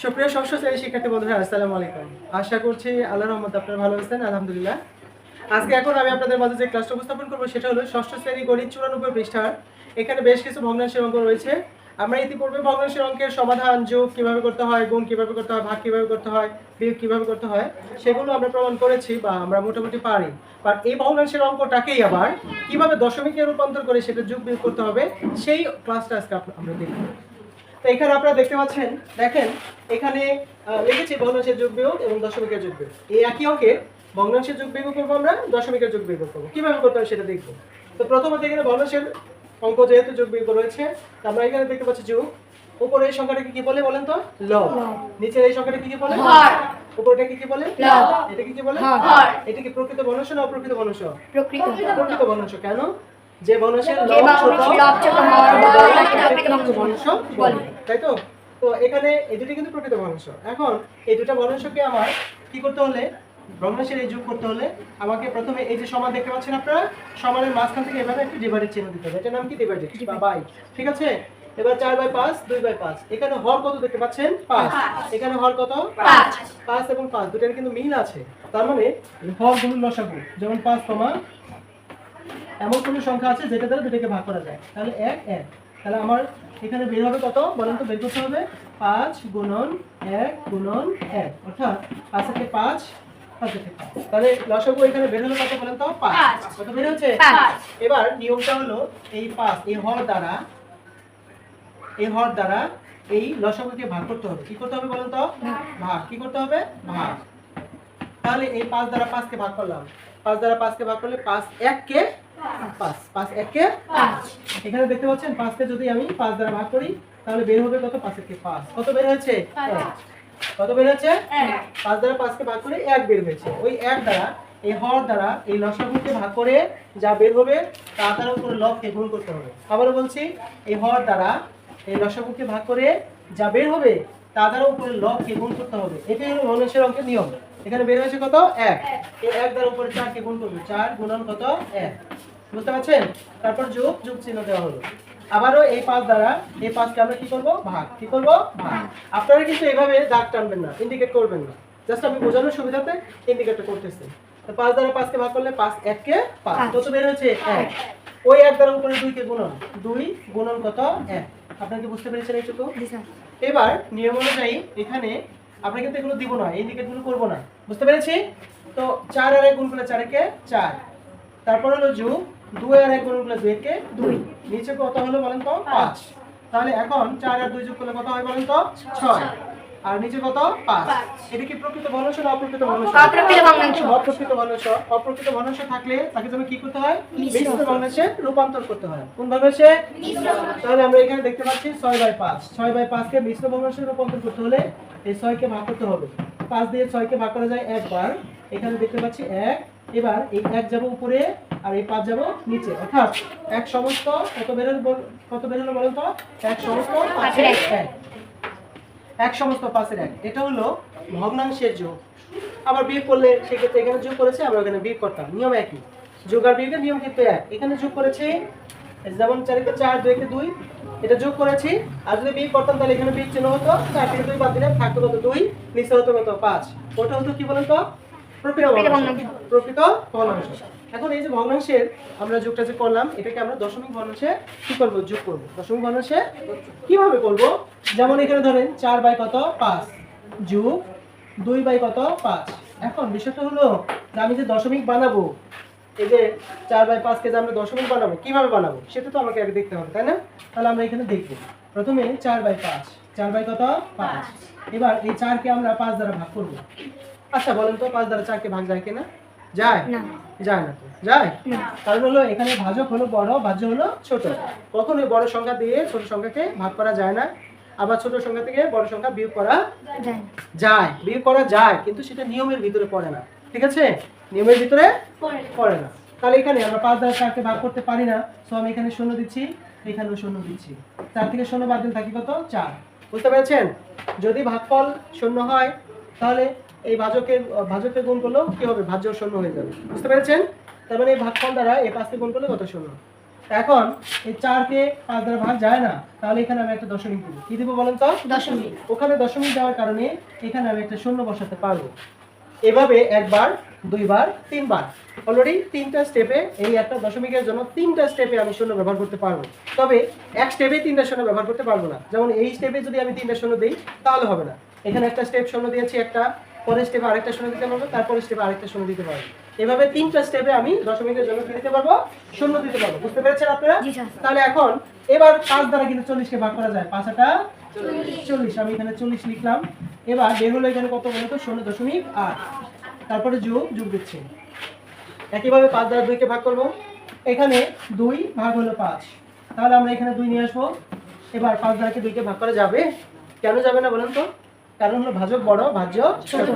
সুপ্রিয় ষষ্ঠ শ্রেণীর শিক্ষার্থী বন্ধুরা, আসসালামু আলাইকুম। আশা করছি আল্লাহর রহমতে আপনারা ভালো আছেন। আলহামদুলিল্লাহ। আজকে এখন আমি আপনাদের মাঝে যে ক্লাসটা উপস্থাপন করব সেটা হলো ষষ্ঠ শ্রেণী গণিত 94 পৃষ্ঠার। এখানে বেশ কিছু ভগ্নাংশের অঙ্ক রয়েছে। আমরা ইতিপূর্বে ভগ্নাংশের অঙ্কের সমাধান, যোগ কিভাবে করতে হয়, গুণ কিভাবে করতে হয়, ভাগ কিভাবে করতে হয়, বিয়োগ কিভাবে করতে হয় সেগুলো আমরা প্রমাণ করেছি বা আমরা মোটামুটি পারি। আর এই ভগ্নাংশের অঙ্কটাকেই আবার কিভাবে দশমিকে রূপান্তর করে সেটা যোগ বিয়োগ করতে হবে সেই ক্লাসটা আজকে আমরা দেখব। তো এখানে আপনারা দেখতে পাচ্ছেন, দেখেন এখানে লিখেছি ভগ্নাংশের যোগ বিয়োগ এবং দশমিকের যোগ বিয়োগ। এই একই অঙ্কে ভগ্নাংশের যোগ বিয়োগ করবো, আমরা দশমিকের যোগ বিয়োগ করবো। কিভাবে করতে হবে সেটা দেখবো। তো প্রথমত এখানে ভগ্নাংশের অঙ্ক যেহেতু যোগ বিয়োগ রয়েছে, আমরা এখানে দেখতে পাচ্ছি যোগ। উপরে এই সংখ্যাটাকে কি বলে বলেন তো? লব। নিচের এই সংখ্যাটাকে কি বলে? হর। উপরেটাকে কি বলে? লব। এটাকে কি বলে? হর। এটা কি প্রকৃত ভগ্নাংশ না অপ্রকৃত ভগ্নাংশ? প্রকৃত ভগ্নাংশ। কেন? যে ভগ্নাংশের লব ছোট হর বড় প্রকৃত ভগ্নাংশ বলে, তাই তো? তো এখানে এই দুটো কিন্তু প্রকৃত ভগ্নাংশ। এখন এই দুটো ভগ্নাংশকে আমার কি করতে হলে, ভগ্নাংশের এই যোগ করতে হলে আমাকে প্রথমে এই যে সমান দেখতে পাচ্ছেন আপনারা, সমানের মাঝখান থেকে এভাবে একটা ডিভাইডেড চিহ্ন দিতে হবে। এটার নাম কি? ডিভাইডেড বা বাই। ঠিক আছে? এবার 4/5 2/5। এখানে হর কত দেখতে পাচ্ছেন? 5। এখানে হর কত? 5। 5 এবং 5 দুটোর কিন্তু মিল আছে। তার মানে হর গুণ লসাগু, যেমন 5, এমন কোন সংখ্যা আছে যেটা দ্বারা দুটোকে ভাগ করা যায়। তাহলে 1 1। তাহলে আমার এখানে বের হবে কত বলেন তো? বের করতে হবে 5 গুণন 1 গুণন 1, অর্থাৎ 5 থেকে 5 5 থেকে 5। তাহলে লসাগু এখানে বের হলো কত বলেন তো? 5। কত বের হচ্ছে? 5। এবার নিয়মটা হলো এই 5 এই হর দ্বারা এই লসাগুকে ভাগ করতে হবে। কি করতে হবে বলেন তো? ভাগ। কি করতে হবে? ভাগ। তাহলে এই 5 দ্বারা 5 কে ভাগ করলাম। 5 দ্বারা 5 কে ভাগ করলে 5 1 কে 5, 5 1 কে 5। এখানে দেখতে পাচ্ছেন 5 কে যদি আমি 5 দ্বারা ভাগ করি তাহলে বের হবে কত? 5 কে 5। কত বের হয়েছে? 1। কত বের হয়েছে? 1। 5 দ্বারা 5 কে ভাগ করে 1 বের হয়েছে। ওই 1 দ্বারা এই হর দ্বারা এই লসাগুকে ভাগ করে যা বের হবে তার উপরে লবকে গুণ করতে হবে। আবারো বলছি, এই হর দ্বারা এই লসাগুকে ভাগ করে যা বের হবে তার উপরে লবকে গুণ করতে হবে। এটাই হলো ভগ্নাংশের অঙ্কের নিয়ম। এখানে বের হয়েছে কত? 1। এই 1 দ্বারা উপরে 4 কে গুণ করব। 4 গুণন কত? 1। বুঝতে পারছেন? তারপর যোগ চিহ্ন দেওয়া হলো। আবারো এই 5 দ্বারা এই 5 কে আমরা কি করব? ভাগ। কি করব? ভাগ। আপনারা কিন্তু এভাবে দাগ টানবেন না, ইন্ডিকেট করবেন না। জাস্ট আমি বোঝানোর সুবিধাতে ইন্ডিকেটটা করতেছি। তো 5 দ্বারা 5 কে ভাগ করলে 5 1 কে 5। কত বের হয়েছে? 1। ওই 1 দ্বারা উপরে 2 কে গুণন। 2 গুণন কত? 1। আপনারা কি বুঝতে পেরেছেন এইটুকু? জি স্যার। এবার নিয়ম অনুযায়ী এখানে আমরা কিন্তু এগুলো দিব না, ইন্ডিকেটগুলো করব না। বুঝতে পেরেছি? তো 4 আর 1 গুণ করলে 4 কে 4। তারপর হলো যোগ 2 আর 1 গুণ করলে 2 কে 2। নিচে কত হলো বলেন তো? 5। তাহলে এখন 4 আর 2 যোগ করলে কত হয় বলেন তো? 6। আর নিচে কত? 5। এটা কি প্রকৃত ভগ্নাংশ না অপ্রকৃত ভগ্নাংশ? অপ্রকৃত ভগ্নাংশ। অপ্রকৃত ভগ্নাংশ। অপ্রকৃত ভগ্নাংশ থাকলে তাকে তুমি কি করতে হয়? মিশ্র ভগ্নাংশে রূপান্তর করতে হয়। কোন ভগ্নাংশে? মিশ্র। তাহলে আমরা এখানে দেখতে পাচ্ছি 6/5। 6/5 কে মিশ্র ভগ্নাংশে রূপান্তর করতে হলে এই 6 কে ভাগ করতে হবে। 5 দিয়ে 6 কে ভাগ করা যায় একবার। এখানে দেখতে পাচ্ছি 1। এবার এই 1 যাব উপরে আর এই 5 যাব নিচে, অর্থাৎ 1 সমস্ত কত বের হলো বলেন তো? 1 সমস্ত 5 এর 1। 1 সমস্ত 5 এর 1। এটা হলো ভগ্নাংশের যোগ। আবার বিয়োগ করলে সেক্ষেত্রে এখানে যোগ করেছে, আমরা এখানে বিয়োগ করতাম। নিয়ম একই। যোগ আর বিয়োগের নিয়ম কিন্তু এক। এখানে যোগ করেছি, যেমন 4 কে 4 2 কে 2, এটা যোগ করেছি। আর যদি বিয়োগ করতাম তাহলে এখানে বিয়োগ চিহ্ন হতো। 4 থেকে 2 বাদ দিলে থাকতো কত? 2। নিচে হতো কত? 5। ওটা হতো কি বলেন তো? প্রকৃত ভগ্নাংশ। প্রকৃত ভগ্নাংশ। এখন এই যে ভগ্নাংশের আমরা যোগটা যে করলাম, এটাকে আমরা দশমিক ভগ্নাংশে কি করব? যোগ করব। দশমিক ভগ্নাংশে কিভাবে করব? যেমন এখানে ধরেন 4 বাই কত? 5 যোগ 2 বাই কত? 5। এখন বিষয়টা হলো যে আমি যে দশমিক বানাবো, এই যে 4/5 কে যে আমরা দশমিক বানাবো, কিভাবে বানাবো সেটা তো আমাকে আগে দেখতে হবে, তাই না? তাহলে আমরা এখানে দেখব। প্রথমে 4/5, 4 বাই কত? 5। এবার এই 4 কে আমরা 5 দ্বারা ভাগ করব। আচ্ছা বলেন তো 5 দ্বারা 4 কে ভাগ যায় কিনা? যায় না? যায় না তো। যায় না। কারণ হলো এখানে ভাজক হলো বড়, ভাজ্য হলো ছোট। কখনোই বড় সংখ্যা দিয়ে ছোট সংখ্যাকে ভাগ করা যায় না। আবার ছোট সংখ্যা থেকে বড় সংখ্যা বিয়োগ করা যায়। বিয়োগ করা যায়, কিন্তু সেটা নিয়মের ভিতরে পড়ে না। ঠিক আছে? নিয়মের ভিতরে পড়ে না। তাহলে এখানে আমরা 5 দ্বারা 4 কে ভাগ করতে পারি না। সো আমি এখানে 0 দিচ্ছি, এখানেও 0 দিচ্ছি। 4 থেকে 0 বাদ দিলে থাকি কত? 4। বুঝতে পেরেছেন? যদি ভাগফল 0 হয় তাহলে এই ভাজকের গুণ করলেও কি হবে? ভাজ্য 0 হয়ে যাবে। বুঝতে পেরেছেন? তার মানে এই ভাগফল দ্বারা এই 5 কে গুণ করলে কত? 0। এখন এই 4 কে 5 দ্বারা ভাগ যায় না, তাহলে এখানে আমি একটা দশমিক দিব। কি দিব বলেন তো? দশমিক। ওখানে দশমিক দেওয়ার কারণে এখানে আমি একটা শূন্য বসাতে পারবো। এভাবে একবার, দুইবার, তিনবার, অলরেডি 3টা স্টেপে এই একটা দশমিকের জন্য 3টা স্টেপে আমি শূন্য ব্যবহার করতে পারবো। তবে এক স্টেপে 3টা শূন্য ব্যবহার করতে পারবো না। যেমন এই স্টেপে যদি আমি 3টা শূন্য দিই তাহলে হবে না। এখানে একটা স্টেপ শূন্য দিয়েছি, একটা পরের স্টেপে আরেকটা শূন্য দিতে পারবো, তারপরের স্টেপে আরেকটা শূন্য দিতে পারবো। এভাবে 3টা স্টেপে আমি দশমিকের জন্য কি দিতে পারবো? শূন্য দিতে পারবো। বুঝতে পেরেছেন আপনারা? তাহলে এখন এবার 5 দ্বারা কিন্তু 40 কে ভাগ করা যায়। 5 আটা 40, আমি এখানে 40 লিখলাম। এবার বের হলো এখানে কত বলতো? 0.8। তারপরে যোগ দিচ্ছি। একইভাবে 5 দ্বারা 2 কে ভাগ করব। এখানে 2 ভাগ হলো 5, তাহলে আমরা এখানে 2 নিয়ে আসবো। এবার 5 দ্বারা কি 2 কে ভাগ করা যাবে? কেন যাবে না বলেন তো? কারণ হলো ভাজক বড়, ভাজ্য ছোট।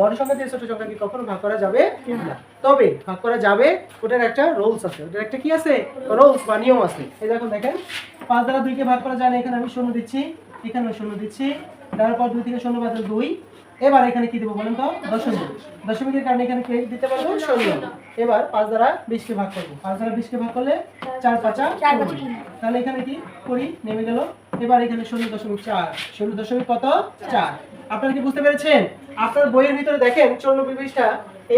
বড় সংখ্যা দিয়ে ছোট সংখ্যা কি কখনো ভাগ করা যাবে না। তবে ভাগ করা যাবে, ওটার একটা রুলস আছে। ওটার একটা কি আছে? রুলস বা নিয়ম আছে। এই দেখেন 5 দ্বারা 2 কে ভাগ করা যায় না। এখানে আমি শূন্য দিচ্ছি, এখানেও শূন্য দিচ্ছি। তারপর 2 থেকে শূন্য বাদ 2। এবার এখানে কি দেব বলেন তো? দশমিক। দশমিকের কারণে এখানে কি দিতে পারবো? শূন্য। এবার 5 দ্বারা 20 কে ভাগ করব। 5 দ্বারা 20 কে ভাগ করলে 4 5 20। তাহলে এখানে কি করি? নেমে গেল। এবার এখানে 0.4। 0. কত? 4। আপনারা কি বুঝতে পেরেছেন? আপনার বইয়ের ভিতরে দেখেন 94 পৃষ্ঠা,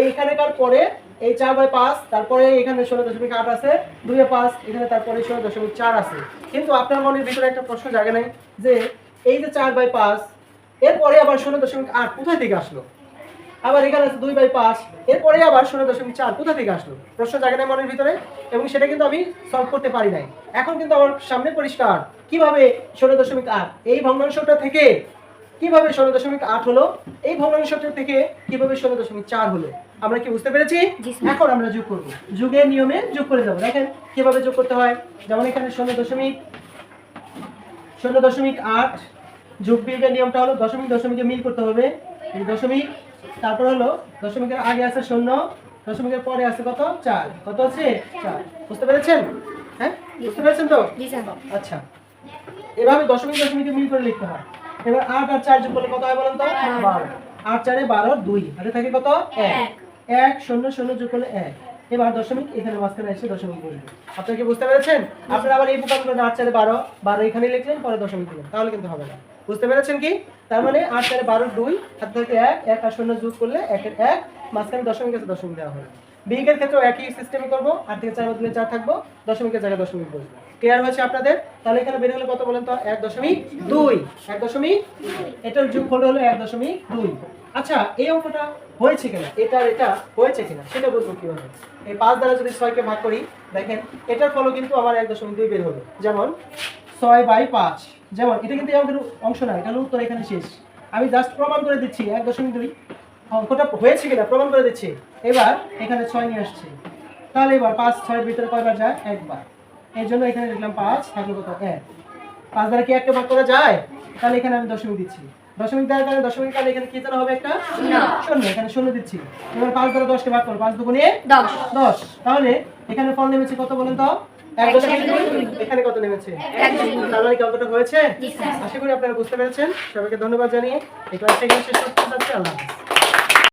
এইখানেকার পরে এই 4/5, তারপরে এখানে 0.8 আছে, 2/5, এখানে তারপরে 0.4 আছে। কিন্তু আপনার মনের ভিতরে একটা প্রশ্ন জাগে নাই যে এই যে 4/5, এরপরে আবার 0.8 কোথায় থেকে আসলো? আবার এখানে আছে 2/5, এরপরে আবার 0.4 কোথা থেকে আসলো? প্রশ্ন জাগে নাই মনের ভিতরে, এবং সেটা কিন্তু আমি সলভ করতে পারি নাই। এখন কিন্তু আমার সামনে পরিষ্কার কিভাবে 0.8 এই ভগ্নাংশটা থেকে কিভাবে 0.8 হলো, এই ভগ্নাংশটা থেকে কিভাবে 0.4 হলো। আমরা কি বুঝতে পেরেছি? এখন আমরা যোগ করব। যোগের নিয়মে যোগ করে যাব। দেখেন কিভাবে যোগ করতে হয়। যেমন এখানে 0.8 যোগ বিয়োগের নিয়মটা হলো দশমিকে মিল করতে হবে। এই দশমিক, তারপর হলো দশমিকের আগে আছে 0, দশমিকের পরে আছে কত? 4। কত আছে? 4। বুঝতে পেরেছেন? হ্যাঁ, বুঝতে পেরেছেন তো? আচ্ছা, এভাবে দশমিকে মিল করে লিখতে হয়। এবার 8 আর 4 যোগ করলে কত হয় বলেন তো? 12। 8 4 12, 2 হাতে থাকে কত? 1। 1 0 0 যোগ করলে 1। এবার দশমিক এখানে মাঝখানে এসে দশমিক বসবে। আপনারা কি বুঝতে পেরেছেন? আপনারা আবার এই প্রকারগুলো না 8 4 12, 12 এখানে লিখলেন, পরে দশমিক দিলেন, তাহলে কিন্তু হবে না। বুঝতে পেরেছেন কি? তার মানে 8 4 12 2 হাতে থাকে 1, 1 আর 0 যোগ করলে 1 এর 1, মাঝখানে দশমিক আছে, দশমিক দেওয়া হবে। বিয়োগের ক্ষেত্রেও একই সিস্টেমে করব। 8 থেকে 4 বদলে 4 থাকবো, দশমিকের জায়গায় দশমিক বসবে। ক্লিয়ার হয়েছে আপনাদের? তাহলে এখানে বের হলো কত বলেন তো? 1.2। 1.2, এটার যোগফল হলো 1.2। আচ্ছা, এই অঙ্কটা হয়েছে কিনা, এটা হয়েছে কিনা সেটা বুঝবো কিভাবে? এই 5 দ্বারা যদি 6 কে ভাগ করি, দেখেন এটার ফলও কিন্তু আমার 1.2 বের হবে। যেমন 6/5, যেমন এটা কিন্তু এই অঙ্কের অংশ না, এটা হলো উত্তর, এখানে শেষ। আমি জাস্ট প্রমাণ করে দিচ্ছি 1.2 অঙ্কটা হয়েছে কিনা প্রমাণ করে দিচ্ছি। এবার এখানে 6 নিয়ে আসছে, তাহলে এবার 5 6 এর ভিতরে কয়বার যায়? একবার। এর জন্য এখানে লিখলাম 5, থাকলো কত? 1। 5 দ্বারা কি 1 কে ভাগ করা যায়? তাহলে এখানে আমি দশমিক দিচ্ছি। দশমিক দেওয়ার কারণে দশমিক কালে এখানে কি জানা হবে? একটা শূন্য। এখানে শূন্য দিচ্ছি। এবার 5 দ্বারা 10 কে ভাগ করো, 5 দুগুণে 10। তাহলে এখানে ফল নেমেছে কত বলেন তো? 1.2। এখানে কত নেমেছে? 1.2। তাহলে কি অঙ্কটা হয়েছে? আশা করি আপনারা বুঝতে পেরেছেন। সবাইকে ধন্যবাদ জানিয়ে এই ক্লাসটা এখানে শেষ করতে চাচ্ছি। আল্লাহ হাফেজ।